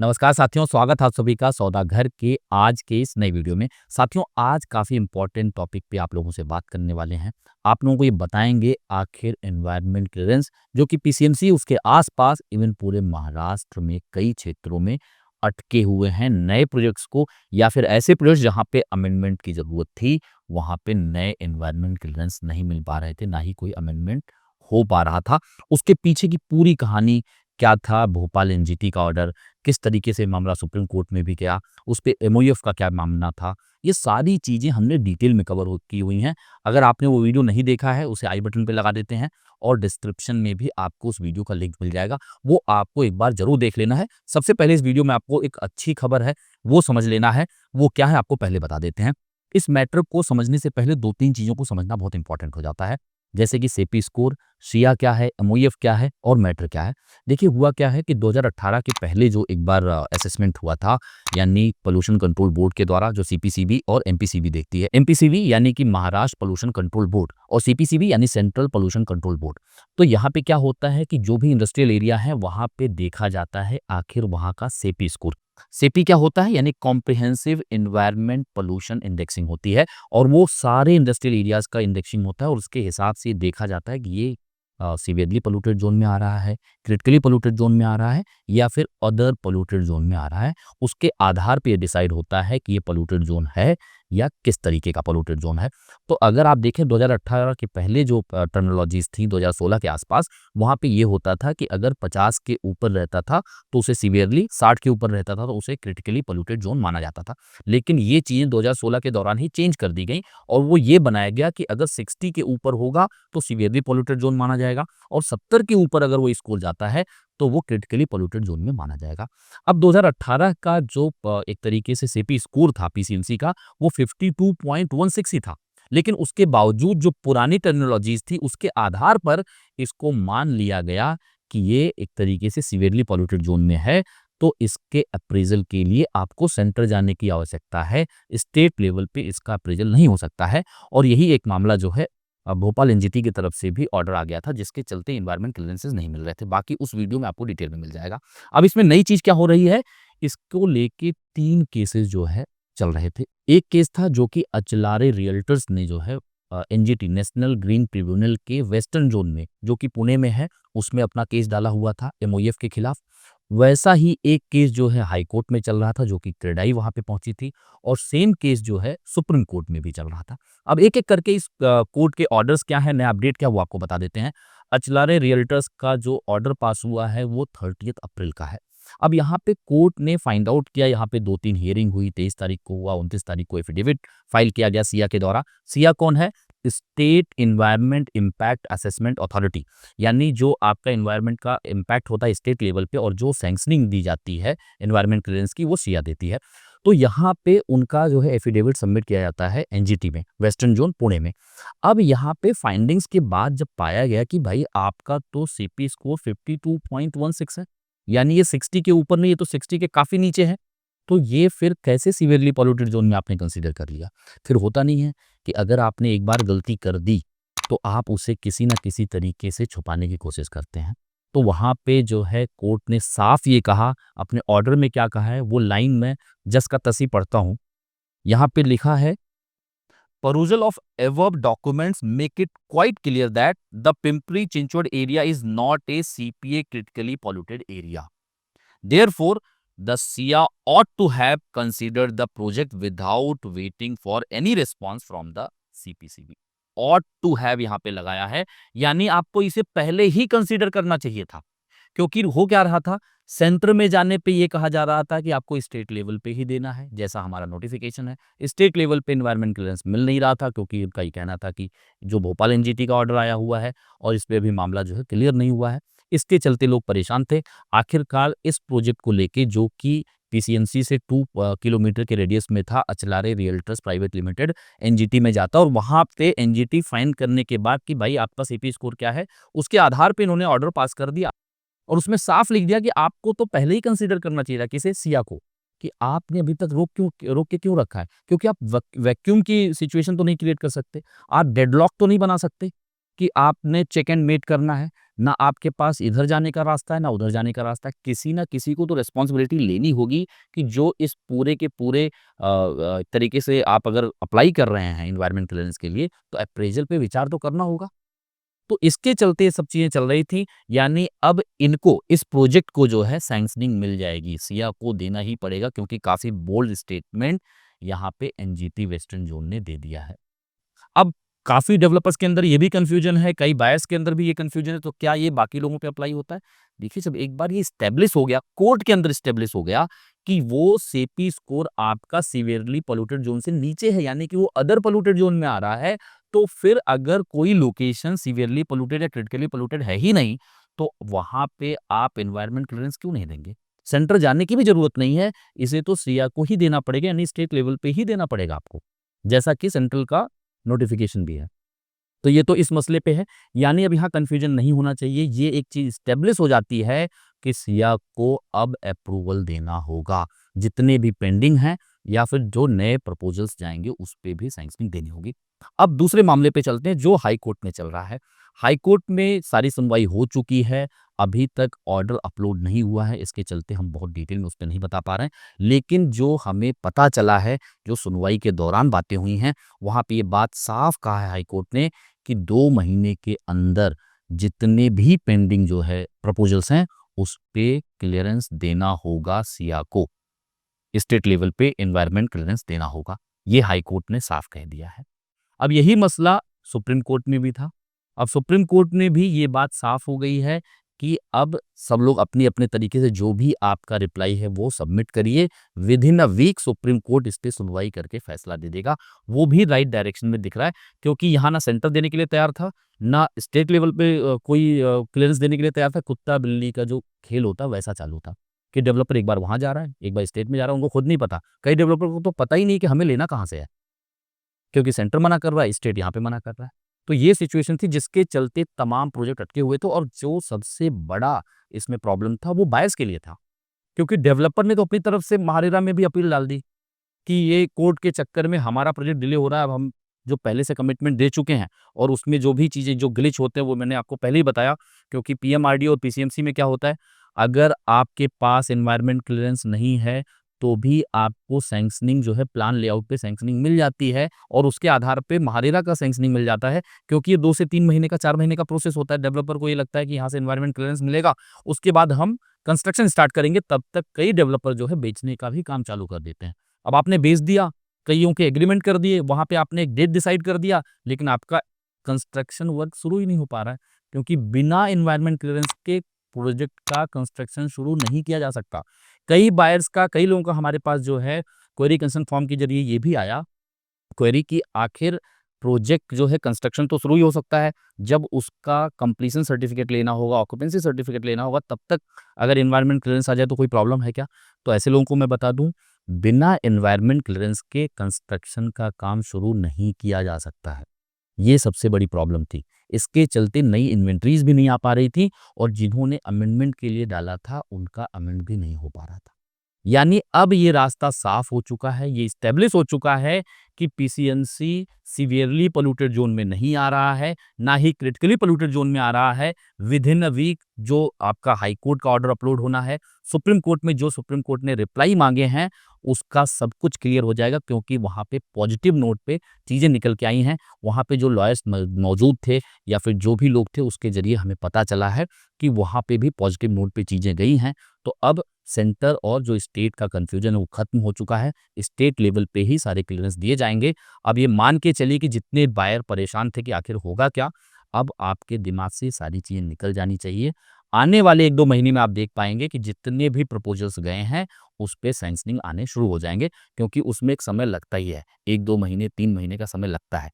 नमस्कार साथियों, स्वागत है आप सभी का सौदा घर के आज के इस नई वीडियो में। साथियों, आज काफ़ी इम्पोर्टेंट टॉपिक पे आप लोगों से बात करने वाले हैं। आप लोगों को ये बताएँगे आखिर एनवायरनमेंट क्लीयरेंस जो कि पीसीएमसी उसके आस-पास इवन पूरे महाराष्ट्र में कई क्षेत्रों में अटके हुए हैं नए प्रोजेक्ट्स को या फिर ऐसे प्रोजेक्ट्स जहाँ पे अमेंडमेंट की ज़रूरत थी, वहाँ पे नए एनवायरनमेंट क्लीयरेंस नहीं मिल पा रहे थे, ना ही कोई अमेंडमेंट हो पा रहा था। उसके पीछे की पूरी कहानी क्या था, भोपाल एनजीटी का ऑर्डर किस तरीके से मामला सुप्रीम कोर्ट में भी गया, उस पे एमओएफ का क्या मामला था, ये सारी चीज़ें हमने डिटेल में कवर हो की हुई हैं। अगर आपने वो वीडियो नहीं देखा है, उसे आई बटन पे लगा देते हैं और डिस्क्रिप्शन में भी आपको उस वीडियो का लिंक मिल जाएगा। वो आपको एक बार ज़रूर देख लेना है। सबसे पहले इस वीडियो में आपको एक अच्छी खबर है, वो समझ लेना है। वो क्या है आपको पहले बता देते हैं। इस मैटर को समझने से पहले 2-3 चीज़ों को समझना बहुत इंपॉर्टेंट हो जाता है। जैसे कि सेपी स्कोर, सिया क्या है, एमओएफ क्या है और मैटर क्या है। देखिए हुआ क्या है कि 2018 के पहले जो एक बार असेसमेंट हुआ था यानी पोल्यूशन कंट्रोल बोर्ड के द्वारा जो सीपीसीबी और एमपीसीबी देखती है। एमपीसीबी यानी कि महाराष्ट्र पोल्यूशन कंट्रोल बोर्ड और सीपीसीबी यानी सेंट्रल पोल्यूशन कंट्रोल बोर्ड। तो यहाँ पे क्या होता है कि जो भी इंडस्ट्रियल एरिया है वहाँ पे देखा जाता है आखिर वहाँ का सेपी स्कोर। सेपी क्या होता है यानी कॉम्प्रिहेंसिव एनवायरनमेंट पोल्यूशन इंडेक्सिंग होती है और वो सारे इंडस्ट्रियल एरियाज का इंडेक्सिंग होता है और उसके हिसाब से देखा जाता है कि ये सीवियरली पोल्यूटेड जोन में आ रहा है, क्रिटिकली पोल्यूटेड जोन में आ रहा है या फिर अदर पोल्यूटेड जोन में आ रहा है। उसके आधार पे ये डिसाइड होता है कि ये पोल्यूटेड जोन है या किस तरीके का पोल्यूटेड जोन है। तो अगर आप देखें 2018 के पहले जो टर्मिनोलॉजीज़ थी 2016 के आसपास, वहाँ पे ये होता था कि अगर 50 के ऊपर रहता था तो उसे सीवियरली, 60 के ऊपर रहता था तो उसे क्रिटिकली पोल्यूटेड जोन माना जाता था। लेकिन ये चीज़ें 2016 के दौरान ही चेंज कर दी गई और वो ये बनाया गया कि अगर 60 के ऊपर होगा तो सीवियरली पोल्यूटेड जोन माना जाएगा और 70 के ऊपर अगर वो स्कोर जाता है तो वो क्रिटिकली पोल्यूटेड जोन में माना जाएगा। अब 2018 का जो एक तरीके से सेपी स्कोर था पीसीएमसी का वो 52.16 ही था। लेकिन उसके बावजूद जो पुरानी टर्मिनोलॉजीज़ थी उसके आधार पर इसको मान लिया गया कि ये एक तरीके से सीवियरली पोल्यूटेड जोन में है, तो इसके अप्रेज़ल के लिए आपको सेंटर जाने की आवश्यकता है। स्टेट लेवल पे इसका अप्रेज़ल नहीं हो सकता है और यही एक मामला जो है भोपाल एनजीटी की तरफ से भी ऑर्डर आ गया था जिसके चलते एनवायरनमेंट क्लीयरेंसेस नहीं मिल रहे थे। बाकी उस वीडियो में आपको डिटेल में मिल जाएगा। अब इसमें नई चीज़ क्या हो रही है, इसको लेके 3 केसेस जो है चल रहे थे। एक केस था जो कि अचलारे रियल्टर्स ने जो है एनजीटी नेशनल ग्रीन ट्रिब्यूनल के वेस्टर्न जोन में जो कि पुणे में है, उसमें अपना केस डाला हुआ था एमओएफ के खिलाफ। वैसा ही एक केस जो है हाई कोर्ट में चल रहा था जो कि क्रेडाई वहाँ पे पहुंची थी और सेम केस जो है सुप्रीम कोर्ट में भी चल रहा था। अब एक-एक करके इस कोर्ट के ऑर्डर्स क्या है, नया अपडेट क्या है वो आपको बता देते हैं। अचलारे रियल्टर्स का जो ऑर्डर पास हुआ है वो 30 अप्रैल का है। अब यहाँ पे कोर्ट ने फाइंड आउट किया, यहाँ पे 2-3 हियरिंग हुई, 23 तारीख को हुआ, 29 तारीख को एफिडेविट फाइल किया गया सिया के द्वारा। सिया कौन है? State environment impact assessment authority, यानी जो आपका एनवायरनमेंट का इम्पैक्ट होता है स्टेट लेवल पे और जो सैंक्शनिंग दी जाती है एनवायरनमेंट क्लीयरेंस की वो सिया देती है। तो यहाँ पे उनका जो है एफिडेविट सबमिट किया जाता है एनजीटी में, वेस्टर्न जोन पुणे में। अब यहाँ पे फाइंडिंग्स के बाद जब पाया गया कि भाई आपका तो सीपी स्कोर 52.16 है, यानी ये 60 के ऊपर नहीं, ये तो 60 के काफ़ी नीचे है। तो ये फिर कैसे सीवियरली पॉल्यूटेड ज़ोन में आपने कंसीडर कर लिया? फिर होता नहीं है कि अगर आपने एक बार गलती कर दी, तो आप उसे किसी न किसी तरीके से छुपाने की कोशिश करते हैं। तो वहाँ पे जो है कोर्ट ने साफ ये कहा, अपने ऑर्डर में क्या कहा है वो लाइन मैं जस का तस ही पढ़ता हूँ। यहाँ पे लिखा है, perusal of above documents make it quite clear that the Pimpri-Chinchwad area is not a CPA critically polluted area. Therefore, the SIA ought to have considered the project without waiting for any response from the CPCB. ought to have यहाँ पे लगाया है, यानी आपको इसे पहले ही consider करना चाहिए था। क्योंकि हो क्या रहा था, सेंटर में जाने पे ये कहा जा रहा था कि आपको स्टेट लेवल पे ही देना है, जैसा हमारा नोटिफिकेशन है। स्टेट लेवल पे एनवायरनमेंट क्लीयरेंस मिल नहीं रहा था क्योंकि उनका ये कहना था कि जो भोपाल एनजीटी का ऑर्डर आया हुआ है और इस पे अभी मामला जो है क्लियर नहीं हुआ है। इसके चलते लोग परेशान थे। आखिरकार इस प्रोजेक्ट को लेके जो कि पीसीएमसी से 2 किलोमीटर के रेडियस में था, अचलारे रियल्टर्स प्राइवेट लिमिटेड एनजीटी में जाता और वहाँ पे एनजीटी फाइन करने के बाद कि भाई आपका सीपी स्कोर क्या है, उसके आधार पे इन्होंने ऑर्डर पास कर दिया। और उसमें साफ लिख दिया कि आपको तो पहले ही कंसीडर करना चाहिए था, किसे? सिया को, कि आपने अभी तक रोक के क्यों रखा है? क्योंकि आप वैक्यूम की सिचुएशन तो नहीं क्रिएट कर सकते। आप डेडलॉक तो नहीं बना सकते कि आपने चेक एंड मेट करना है। ना आपके पास इधर जाने का रास्ता है, ना उधर जाने का रास्ता है। किसी ना किसी को तो रिस्पॉन्सिबिलिटी लेनी होगी कि जो इस पूरे के पूरे तरीके से आप अगर अप्लाई कर रहे हैं एनवायरनमेंट क्लियरेंस के लिए, तो अप्रेज़ल पे विचार तो करना होगा। तो इसके चलते ये सब चीज़ें चल रही थी, यानी अब इनको इस प्रोजेक्ट को जो है सैंक्शनिंग मिल जाएगी, सिया को देना ही पड़ेगा क्योंकि काफ़ी बोल्ड स्टेटमेंट यहाँ पे एनजीटी वेस्टर्न ज़ोन ने दे दिया है। अब काफ़ी डेवलपर्स के अंदर ये भी कन्फ्यूजन है, कई बायर्स के अंदर भी ये कन्फ्यूजन है, तो क्या ये बाकी लोगों पे अप्लाई होता है? देखिए, जब एक बार ये एस्टेब्लिश हो गया, कोर्ट के अंदर एस्टेब्लिश हो गया कि वो सेपी स्कोर आपका सीवियरली पॉल्यूटेड ज़ोन से नीचे है, यानी कि वो अदर पॉल्यूटेड ज़ोन में आ रहा है, तो फिर अगर कोई लोकेशन सीवियरली पॉल्यूटेड या क्रिटिकली पॉल्यूटेड है ही नहीं, तो वहाँ पे आप एनवायरनमेंट क्लीयरेंस क्यों नहीं देंगे? सेंटर जाने की भी ज़रूरत नहीं है, इसे तो सिया को ही देना पड़ेगा, यानी स्टेट लेवल पे ही देना पड़ेगा आपको, जैसा कि सेंट्रल का नोटिफ़िकेशन भी है। तो ये तो इस मसले पे है, यानी अब यहाँ कन्फ्यूजन नहीं होना चाहिए, ये एक चीज़ एस्टेब्लिश हो जाती है कि सिया को अब अप्रूवल देना होगा। जितने भी पेंडिंग हैं या फिर जो नए प्रपोज़ल्स जाएँगे, उस पे भी सैंक्शनिंग देनी होगी। अब दूसरे मामले पे चलते हैं, जो हाई कोर्ट में चल रहा है। हाई कोर्ट में सारी सुनवाई हो चुकी है, अभी तक ऑर्डर अपलोड नहीं हुआ है, इसके चलते हम बहुत डिटेल में उस पे नहीं बता पा रहे हैं। लेकिन जो हमें पता चला है, जो सुनवाई के दौरान बातें हुई हैं, वहाँ पे ये बात साफ कहा है हाई कोर्ट ने कि 2 महीने के अंदर जितने भी पेंडिंग जो है प्रपोज़ल्स हैं, उस पे क्लीयरेंस देना होगा सिया को। स्टेट लेवल पे एनवायरनमेंट क्लीयरेंस देना होगा। ये हाई कोर्ट ने साफ कह दिया है। अब यही मसला सुप्रीम कोर्ट में भी था। अब सुप्रीम कोर्ट में भी ये बात साफ हो गई है कि अब सब लोग अपने-अपने तरीके से जो भी आपका रिप्लाई है वो सबमिट करिए। Within a week Supreme Court इस पे सुनवाई करके फैसला दे देगा। वो भी राइट डायरेक्शन में दिख रहा है क्योंकि यहाँ ना सेंटर देने के लिए तैयार था, ना स्टेट लेवल पे कोई क्लीयरेंस देने के लिए तैयार था। कुत्ता-बिल्ली का जो खेल होता है वैसा चालू था कि डेवलपर एक बार वहाँ जा रहा है, एक बार स्टेट में जा रहा है, उनको खुद नहीं पता। कई डेवलपर को तो पता ही नहीं कि हमें लेना कहाँ से है। क्योंकि सेंटर मना कर रहा है, स्टेट यहाँ पे मना कर रहा है। तो ये सिचुएशन थी जिसके चलते तमाम प्रोजेक्ट अटके हुए थे और जो सबसे बड़ा इसमें प्रॉब्लम था वो बायर्स के लिए था। क्योंकि डेवलपर ने तो अपनी तरफ से महारेरा में भी अपील डाल दी कि ये कोर्ट के चक्कर में हमारा प्रोजेक्ट डिले हो रहा है, अब हम जो पहले से कमिटमेंट दे चुके हैं और उसमें जो भी चीज़ें जो ग्लिच होते हैं वो मैंने आपको पहले ही बताया क्योंकि पीएमआरडीए और पीसीएमसी में क्या होता है, अगर आपके पास एनवायरनमेंट क्लीयरेंस नहीं है, तो भी आपको सैंक्शनिंग जो है प्लान लेआउट पे सैंक्शनिंग मिल जाती है और उसके आधार पे महारेरा का सैंक्शनिंग मिल जाता है क्योंकि ये 2 से 3 महीने का 4 महीने का प्रोसेस होता है। डेवलपर को ये लगता है कि यहाँ से एनवायरनमेंट क्लीयरेंस मिलेगा, उसके बाद हम कंस्ट्रक्शन स्टार्ट करेंगे, तब तक कई डेवलपर जो है बेचने का भी काम चालू कर देते हैं। अब आपने बेच दिया, कइयों के एग्रीमेंट कर दिए, वहाँ पे आपने एक डेट डिसाइड कर दिया, लेकिन आपका कंस्ट्रक्शन वर्क शुरू ही नहीं हो पा रहा है, क्योंकि बिना एनवायरनमेंट क्लीयरेंस के प्रोजेक्ट का कंस्ट्रक्शन शुरू नहीं किया जा सकता। कई बायर्स का, कई लोगों का हमारे पास जो है क्वेरी कंसर्न फॉर्म के ज़रिए ये भी आया क्वेरी कि आखिर प्रोजेक्ट जो है कंस्ट्रक्शन तो शुरू ही हो सकता है, जब उसका कंप्लीशन सर्टिफिकेट लेना होगा, ऑक्यूपेंसी सर्टिफिकेट लेना होगा, तब तक अगर एनवायरनमेंट क्लीयरेंस आ जाए तो कोई प्रॉब्लम है क्या? तो ऐसे लोगों को मैं बता दूँ, बिना एनवायरनमेंट क्लीयरेंस के कंस्ट्रक्शन का काम शुरू नहीं किया जा सकता है। ये सबसे बड़ी प्रॉब्लम थी। इसके चलते नई इन्वेंटरीज़ भी नहीं आ पा रही थी और जिन्होंने अमेंडमेंट के लिए डाला था, उनका अमेंड भी नहीं हो पा रहा था। यानी अब ये रास्ता साफ हो चुका है, ये एस्टेब्लिश हो चुका है कि पीसीएमसी सीवियरली पॉल्यूटेड ज़ोन में नहीं आ रहा है, ना ही क्रिटिकली पॉल्यूटेड ज़ोन में आ रहा है। विदिन अ वीक जो आपका हाई कोर्ट का ऑर्डर अपलोड होना है, सुप्रीम कोर्ट में जो सुप्रीम कोर्ट ने रिप्लाई माँगे हैं, उसका सब कुछ क्लियर हो जाएगा क्योंकि वहाँ पे पॉजिटिव नोट पे चीज़ें निकल के आई हैं। वहाँ पे जो लॉयर्स मौजूद थे या फिर जो भी लोग थे, उसके ज़रिए हमें पता चला है कि वहाँ पे भी पॉजिटिव नोट पे चीज़ें गई हैं। तो अब सेंटर और जो स्टेट का कन्फ्यूजन है वो खत्म हो चुका है। स्टेट लेवल पे ही सारे क्लीयरेंस दिए जाएँगे। अब ये मान के चलिए कि जितने बायर परेशान थे कि आखिर होगा क्या? अब आपके दिमाग से सारी चीज़ें निकल जानी चाहिए। आने वाले 1-2 महीने में आप देख पाएँगे कि जितने भी प्रपोज़ल्स गए हैं, उस पे सैंक्शनिंग आने शुरू हो जाएँगे क्योंकि उसमें एक समय लगता ही है। 1-2 महीने, 3 महीने का समय लगता है।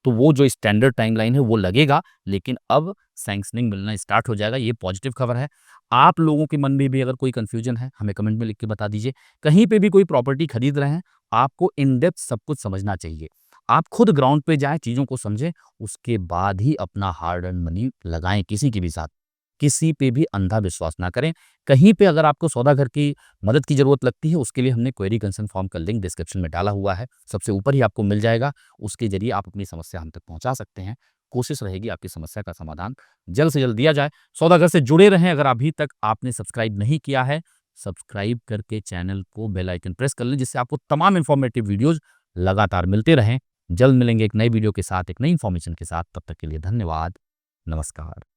तो वो जो स्टैंडर्ड टाइमलाइन है वो लगेगा, लेकिन अब सैंक्शनिंग मिलना स्टार्ट हो जाएगा, ये पॉजिटिव खबर है। आप लोगों के मन में भी अगर कोई कन्फ्यूजन है, हमें कमेंट में लिख के बता दीजिए। कहीं पे भी कोई प्रॉपर्टी खरीद रहे हैं, आपको इन डेप्थ सब कुछ समझना चाहिए। आप खुद ग्राउंड पे जाएँ, चीज़ों को समझें, उसके बाद ही अपना हार्ड अर्न्ड मनी लगाएँ किसी के भी साथ। किसी पे भी अंधा विश्वास ना करें। कहीं पे अगर आपको सौदा घर की मदद की ज़रूरत लगती है, उसके लिए हमने क्वेरी कंसर्न फॉर्म का लिंक डिस्क्रिप्शन में डाला हुआ है। सबसे ऊपर ही आपको मिल जाएगा। उसके ज़रिए आप अपनी समस्या हम तक पहुँचा सकते हैं। कोशिश रहेगी आपकी समस्या का समाधान जल्द से जल्द दिया जाए। सौदागर से जुड़े रहें। अगर अभी तक आपने सब्सक्राइब नहीं किया है, सब्सक्राइब करके चैनल को बेल आइकन प्रेस कर लें, जिससे आपको तमाम इन्फॉर्मेटिव वीडियोज़ लगातार मिलते रहें। जल्द मिलेंगे एक नई वीडियो के साथ, एक नई इन्फॉर्मेशन के साथ। तब तक के लिए धन्यवाद। नमस्कार।